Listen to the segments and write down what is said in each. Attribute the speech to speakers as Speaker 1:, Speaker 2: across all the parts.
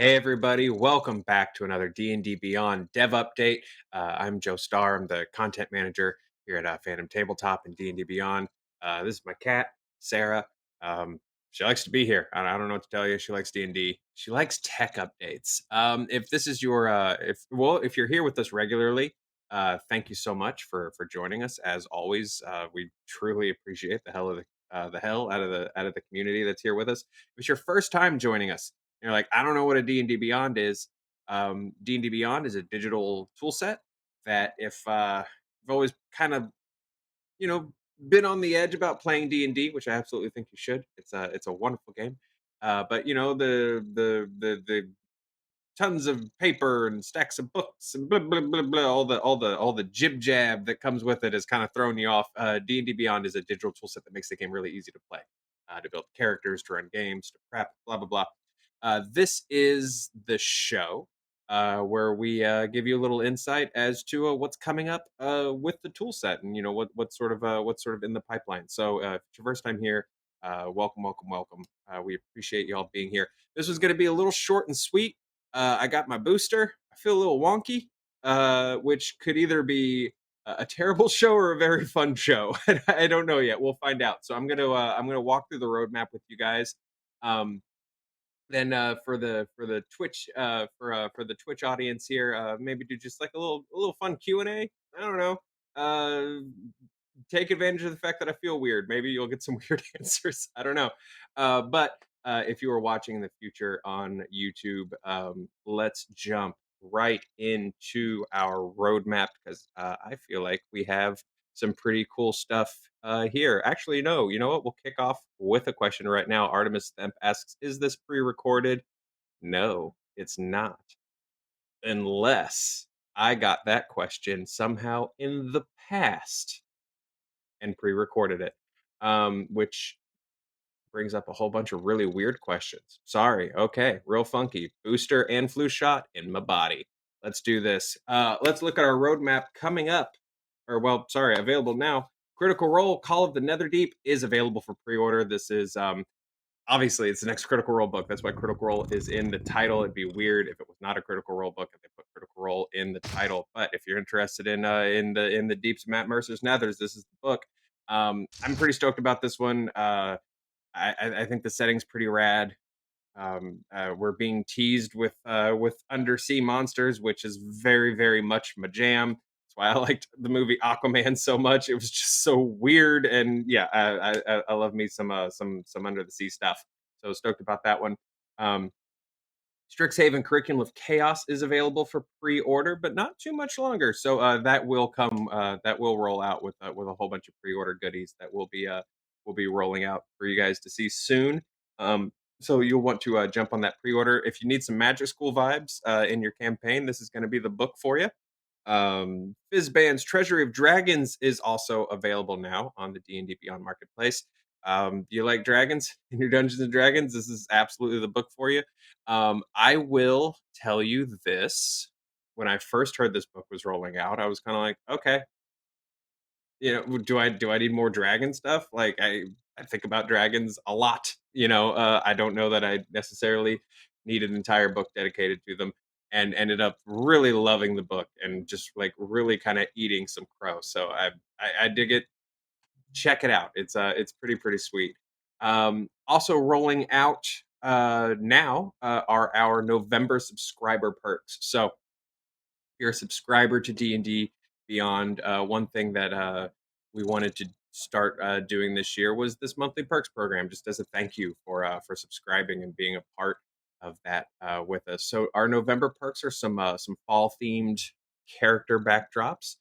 Speaker 1: Hey everybody, welcome back to another D&D Beyond dev update. I'm Joe Starr. I'm the content manager here at Phantom Tabletop and D&D Beyond. This is my cat, Sarah. She likes to be here. I don't know what to tell you. She likes D&D. She likes tech updates. If this is your if you're here with us regularly, thank you so much for joining us. As always, we truly appreciate the hell out of the community that's here with us. If it's your first time joining us, you're like, I don't know what a D&D Beyond is. D&D Beyond is a digital tool set that if you've always kind of, you know, been on the edge about playing D&D, which I absolutely think you should. It's a wonderful game. But the tons of paper and stacks of books and blah blah blah blah all the jib jab that comes with it has kind of thrown you off. D&D Beyond is a digital tool set that makes the game really easy to play, to build characters, to run games, to prep, blah blah blah. This is the show where we give you a little insight as to what's coming up with the tool set, and what's sort of in the pipeline. So if it's your first time here, welcome, welcome, welcome. We appreciate y'all being here. This was going to be a little short and sweet. I got my booster. I feel a little wonky, which could either be a terrible show or a very fun show. I don't know yet. We'll find out. So I'm gonna walk through the roadmap with you guys. Um, then for the Twitch for the Twitch audience here, maybe do just like a little fun Q&A. I don't know. Take advantage of the fact that I feel weird. Maybe you'll get some weird answers. I don't know. But if you are watching in the future on YouTube, let's jump right into our roadmap because I feel like we have some pretty cool stuff here. Actually, no, you know what? We'll kick off with a question right now. Artemis Themp asks, is this pre recorded? No, it's not. Unless I got that question somehow in the past and pre-recorded it, which brings up a whole bunch of really weird questions. Sorry. Okay, real funky. Booster and flu shot in my body. Let's do this. Let's look at our roadmap coming up, or well, sorry, available now. Critical Role: Call of the Netherdeep is available for pre-order. This is obviously it's the next Critical Role book. That's why Critical Role is in the title. It'd be weird if it was not a Critical Role book if they put Critical Role in the title. But if you're interested in the deeps of Matt Mercer's Nethers, this is the book. I'm pretty stoked about this one. I think the setting's pretty rad. We're being teased with undersea monsters, which is very very much my jam. That's why I liked the movie Aquaman so much. It was just so weird, and yeah, I love me some under the sea stuff. So stoked about that one. Um, Strixhaven Curriculum of Chaos is available for pre-order, but not too much longer. So that will come. That will roll out with a whole bunch of pre-order goodies that will be rolling out for you guys to see soon. So you'll want to jump on that pre-order if you need some Magic School vibes in your campaign. This is going to be the book for you. Fizban's Treasury of Dragons is also available now on the D&D Beyond Marketplace. Do you like dragons in your Dungeons and Dragons? This is absolutely the book for you. I will tell you this. When I first heard this book was rolling out, I was kind of like, okay, do I need more dragon stuff? Like I think about dragons a lot. I don't know that I necessarily need an entire book dedicated to them, and ended up really loving the book and just like really kind of eating some crow. So I dig it. Check it out. It's pretty sweet. Also rolling out now are our November subscriber perks. So if you're a subscriber to D&D Beyond, one thing that we wanted to start doing this year was this monthly perks program, just as a thank you for subscribing and being a part of that with us. So our November perks are some fall themed character backdrops.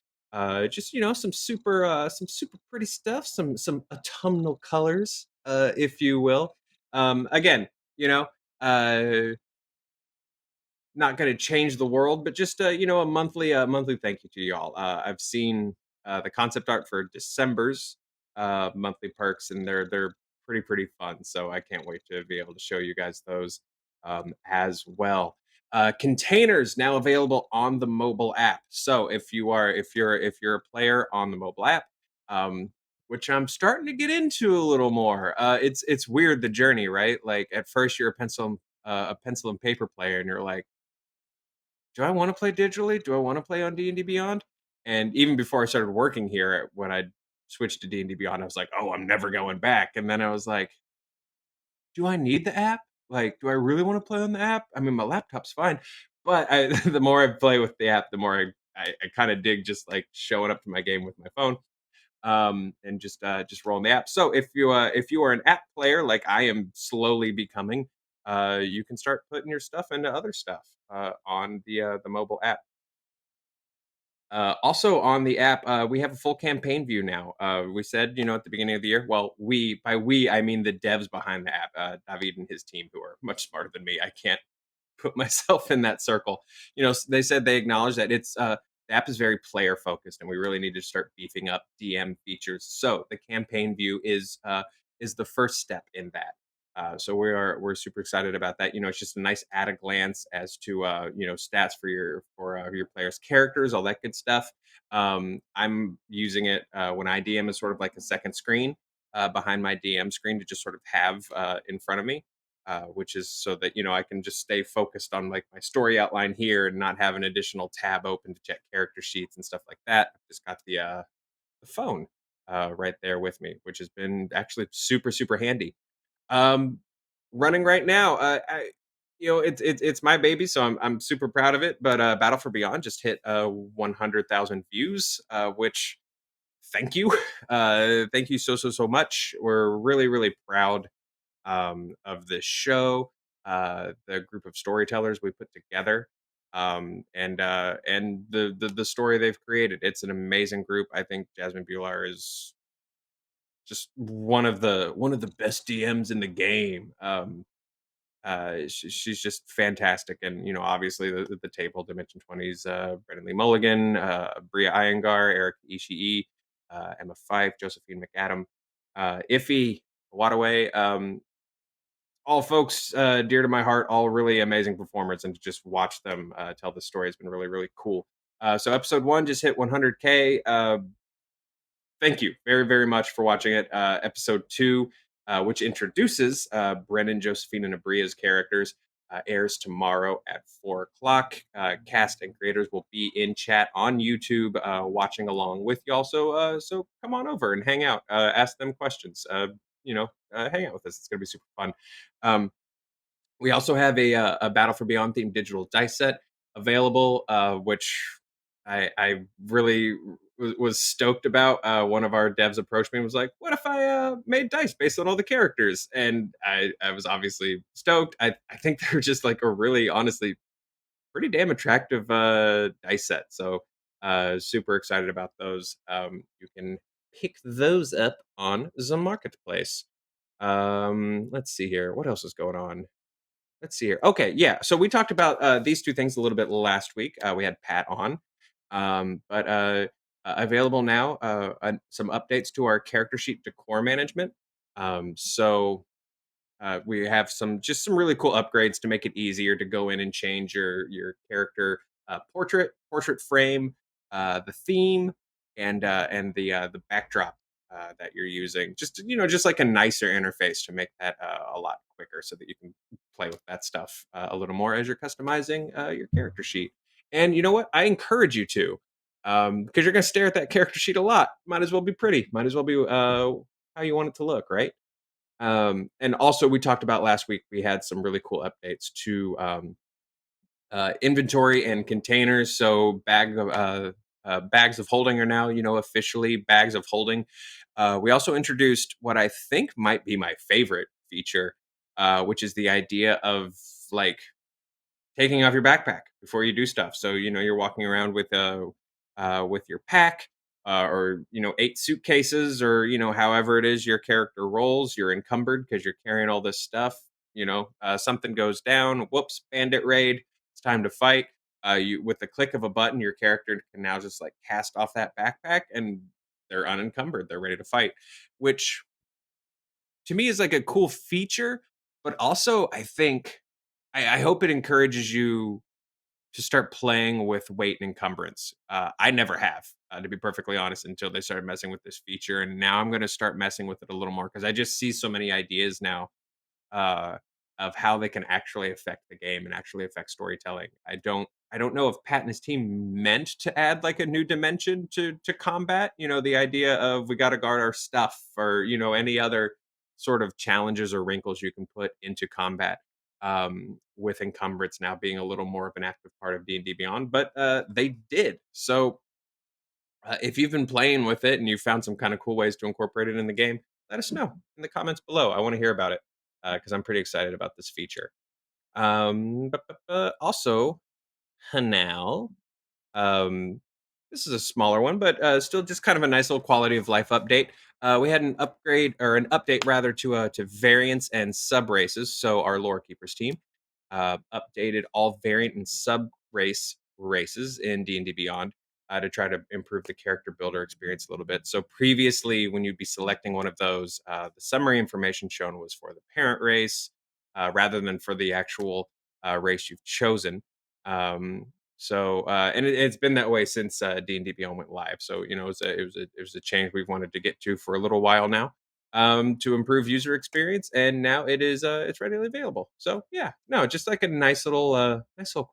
Speaker 1: Just some super pretty stuff, some autumnal colors, if you will. Again, you know, uh, not going to change the world, but just a monthly thank you to y'all. I've seen the concept art for December's monthly perks, and they're pretty fun. So I can't wait to be able to show you guys those as well. Containers now available on the mobile app. So if you're a player on the mobile app, which I'm starting to get into a little more. It's weird, the journey, right? Like at first you're a pencil a pencil and paper player, and you're like, do I want to play digitally? Do I want to play on D&D Beyond? And even before I started working here, when I switched to D&D Beyond, I was like, oh, I'm never going back. And then I was like, do I need the app? Like, do I really want to play on the app? I mean, my laptop's fine, but the more I play with the app, the more I kind of dig just like showing up to my game with my phone, and just rolling the app. So if you are an app player like I am slowly becoming, you can start putting your stuff into other stuff on the mobile app. Also on the app, we have a full campaign view now. We said, at the beginning of the year. Well, by we I mean the devs behind the app, David and his team, who are much smarter than me. I can't put myself in that circle. They said they acknowledge that the app is very player focused, and we really need to start beefing up DM features. So the campaign view is the first step in that. So we're super excited about that. It's just a nice at a glance as to stats for your players' characters, all that good stuff. I'm using it when I DM as sort of like a second screen behind my DM screen to just sort of have in front of me, which is so that I can just stay focused on like my story outline here and not have an additional tab open to check character sheets and stuff like that. I've just got the phone right there with me, which has been actually super super handy. Um, Running right now, it's my baby, so I'm super proud of it. But Battle for Beyond just hit 100,000 views, which thank you, thank you so so so much. We're really really proud of this show, the group of storytellers we put together, and the story they've created. It's an amazing group. I think Jasmine Bular is just one of the best DMs in the game. She's just fantastic, and obviously the table Dimension 20's Brendan Lee Mulligan, Bria Iyengar, Eric Ishii, Emma Fife, Josephine McAdam, Iffy Wadaway. All folks dear to my heart, all really amazing performers, and to just watch them tell the story has been really really cool. So episode one just hit 100K. Thank you very, very much for watching it. Episode two, which introduces Brennan, Josephine, and Abria's characters, airs tomorrow at 4 o'clock. Cast and creators will be in chat on YouTube, watching along with y'all. So come on over and hang out, ask them questions. Hang out with us. It's gonna be super fun. Um, we also have a Battle for Beyond themed digital dice set available, which I really was stoked about. One of our devs approached me and was like, "What if I made dice based on all the characters?" And I was obviously stoked. I think they're just like a really, honestly, pretty damn attractive dice set. So super excited about those. You can pick those up on the marketplace. Let's see here. What else is going on? Let's see here. Okay, yeah. So we talked about these two things a little bit last week. We had Pat on, but available now some updates to our character sheet decor management. So we have some really cool upgrades to make it easier to go in and change your character portrait frame, the theme, and the backdrop that you're using. Just like a nicer interface to make that a lot quicker, so that you can play with that stuff a little more as you're customizing your character sheet. And you know what? I encourage you to, because you're going to stare at that character sheet a lot. Might as well be pretty. Might as well be how you want it to look, right? And also, we talked about last week, we had some really cool updates to inventory and containers. So bags of holding are now, officially bags of holding. We also introduced what I think might be my favorite feature, which is the idea of like taking off your backpack before you do stuff. So you're walking around with your pack, or 8 suitcases, or however it is your character rolls. You're encumbered because you're carrying all this stuff. Something goes down. Whoops! Bandit raid. It's time to fight. You with the click of a button, your character can now just like cast off that backpack, and they're unencumbered. They're ready to fight, which to me is like a cool feature. But also, I think I hope it encourages you to start playing with weight and encumbrance. I never have, to be perfectly honest, until they started messing with this feature, and now I'm going to start messing with it a little more because I just see so many ideas now uh, of how they can actually affect the game and actually affect storytelling. I don't know if Pat and his team meant to add like a new dimension to combat. The idea of we got to guard our stuff, or any other sort of challenges or wrinkles you can put into combat, with encumbrance now being a little more of an active part of D&D Beyond, but they did. So if you've been playing with it and you found some kind of cool ways to incorporate it in the game, let us know in the comments below. I want to hear about it because I'm pretty excited about this feature. Also, Hanal, um, this is a smaller one, but still just kind of a nice little quality of life update. We had an upgrade, or an update rather, to variants and sub races. So our lore keepers team updated all variant and sub races in D&D Beyond to try to improve the character builder experience a little bit. So previously, when you'd be selecting one of those, the summary information shown was for the parent race rather than for the actual race you've chosen. Um, and it's been that way since D&D Beyond went live. So it was a change we've wanted to get to for a little while now, to improve user experience, and now it's readily available. So yeah, no, just like a nice little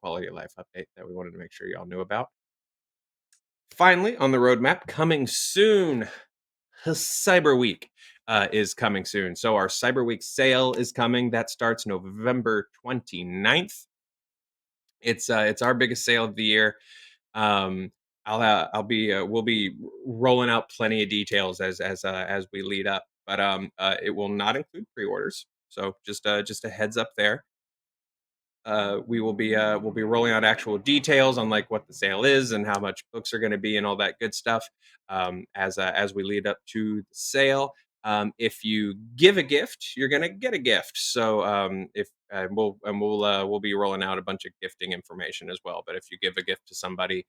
Speaker 1: quality of life update that we wanted to make sure y'all knew about. Finally, on the roadmap, coming soon, Cyberweek is coming soon. So our Cyberweek sale is coming. That starts November 29th. It's our biggest sale of the year. Um, I'll be we'll be rolling out plenty of details as we lead up, but it will not include pre-orders. So just a heads up there. We'll be rolling out actual details on like what the sale is and how much books are going to be and all that good stuff, as we lead up to the sale. If you give a gift, you're going to get a gift. So if we'll be rolling out a bunch of gifting information as well. But if you give a gift to somebody,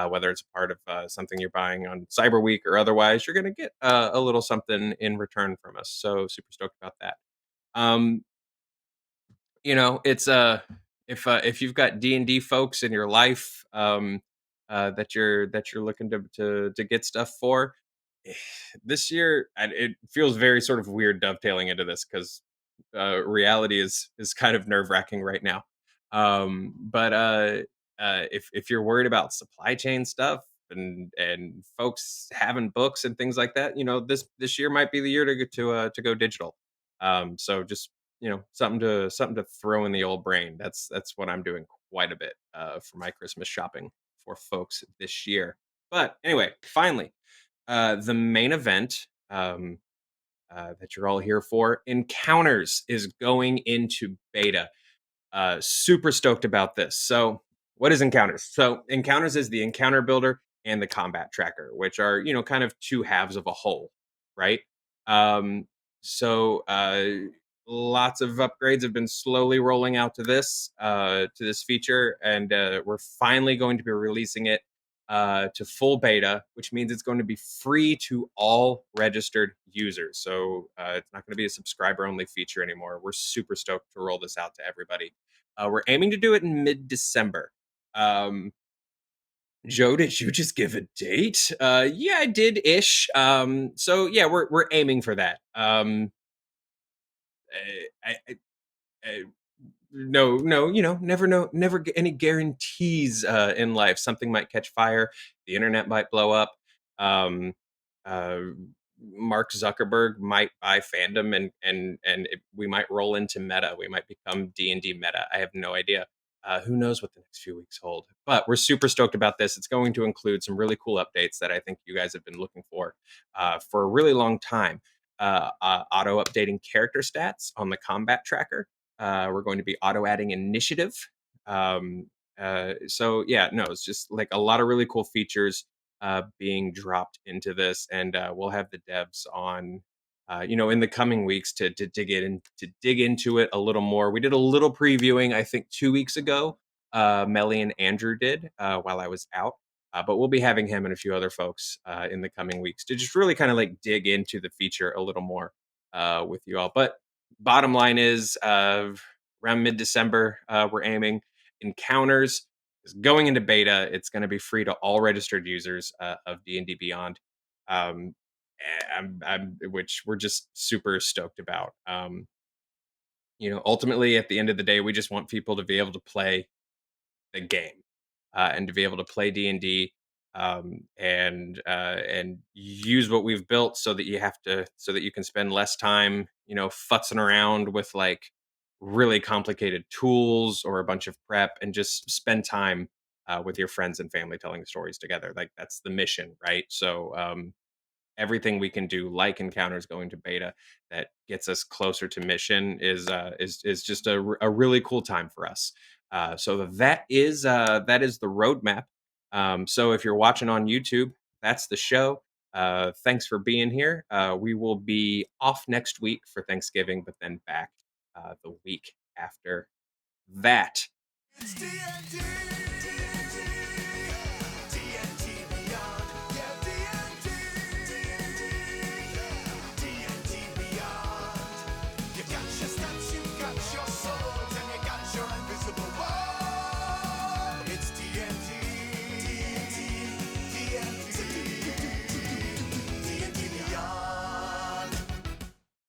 Speaker 1: whether it's a part of something you're buying on Cyber Week or otherwise, you're going to get a little something in return from us. So super stoked about that. Um, it's if you've got D&D folks in your life, that you're looking to get stuff for, eh, this year, and it feels very sort of weird dovetailing into this because reality is kind of nerve-wracking right now. But if you're worried about supply chain stuff and folks having books and things like that, this year might be the year to go digital. So just something to throw in the old brain. That's what I'm doing quite a bit for my Christmas shopping for folks this year. But anyway, finally, the main event, that you're all here for, Encounters, is going into beta. Super stoked about this. So, what is Encounters? So, Encounters is the encounter builder and the combat tracker, which are kind of two halves of a whole, right? Um, so, lots of upgrades have been slowly rolling out to this feature, and we're finally going to be releasing it to full beta, which means it's going to be free to all registered users. So it's not going to be a subscriber only feature anymore. We're super stoked to roll this out to everybody. We're aiming to do it in mid-December. Um, Joe, did you just give a date? Yeah, I did ish. So yeah, we're aiming for that. I, no, no, never know, never get any guarantees in life. Something might catch fire, the internet might blow up. Um, uh, Mark Zuckerberg might buy fandom, and we might roll into meta. We might become D&D meta. I have no idea. Who knows what the next few weeks hold? But we're super stoked about this. It's going to include some really cool updates that I think you guys have been looking for a really long time. Auto updating character stats on the combat tracker. We're going to be auto adding initiative. So yeah, no, it's just like a lot of really cool features being dropped into this, and we'll have the devs on, in the coming weeks to dig into it a little more. We did a little previewing, I think, 2 weeks ago. Melly and Andrew did while I was out. But we'll be having him and a few other folks in the coming weeks to just really kind of like dig into the feature a little more with you all. But bottom line is, around mid-December, we're aiming. Encounters is going into beta. It's going to be free to all registered users of D&D Beyond, um, which we're just super stoked about. Ultimately, at the end of the day, we just want people to be able to play the game, and to be able to play D&D, and use what we've built so that you can spend less time, futzing around with like really complicated tools or a bunch of prep, and just spend time with your friends and family telling stories together. Like that's the mission, right? So everything we can do, like encounters going to beta, that gets us closer to mission is just a really cool time for us. So that is the roadmap. So if you're watching on YouTube, that's the show. Thanks for being here. We will be off next week for Thanksgiving, but then back the week after that.
Speaker 2: It's D&D.